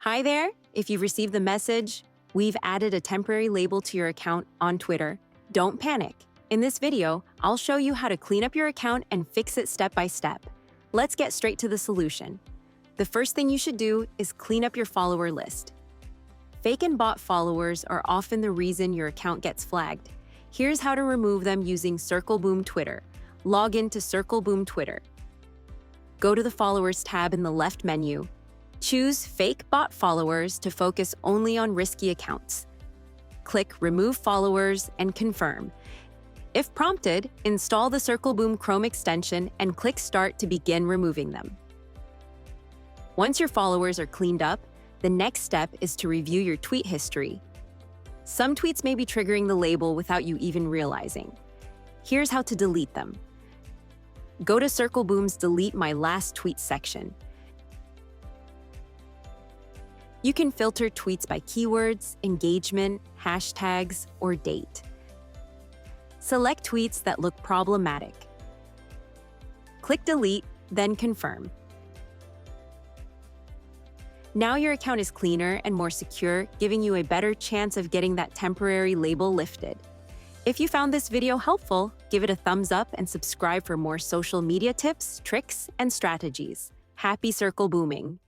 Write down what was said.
Hi there! If you've received the message, we've added a temporary label to your account on Twitter. Don't panic. In this video, I'll show you how to clean up your account and fix it step by step. Let's get straight to the solution. The first thing you should do is clean up your follower list. Fake and bot followers are often the reason your account gets flagged. Here's how to remove them using Circleboom Twitter. Log in to Circleboom Twitter. Go to the Followers tab in the left menu. Choose Fake Bot Followers to focus only on risky accounts. Click Remove Followers and confirm. If prompted, install the Circleboom Chrome extension and click Start to begin removing them. Once your followers are cleaned up, the next step is to review your tweet history. Some tweets may be triggering the label without you even realizing. Here's how to delete them. Go to Circleboom's Delete My Last Tweet section. You can filter tweets by keywords, engagement, hashtags, or date. Select tweets that look problematic. Click Delete, then Confirm. Now your account is cleaner and more secure, giving you a better chance of getting that temporary label lifted. If you found this video helpful, give it a thumbs up and subscribe for more social media tips, tricks, and strategies. Happy Circlebooming!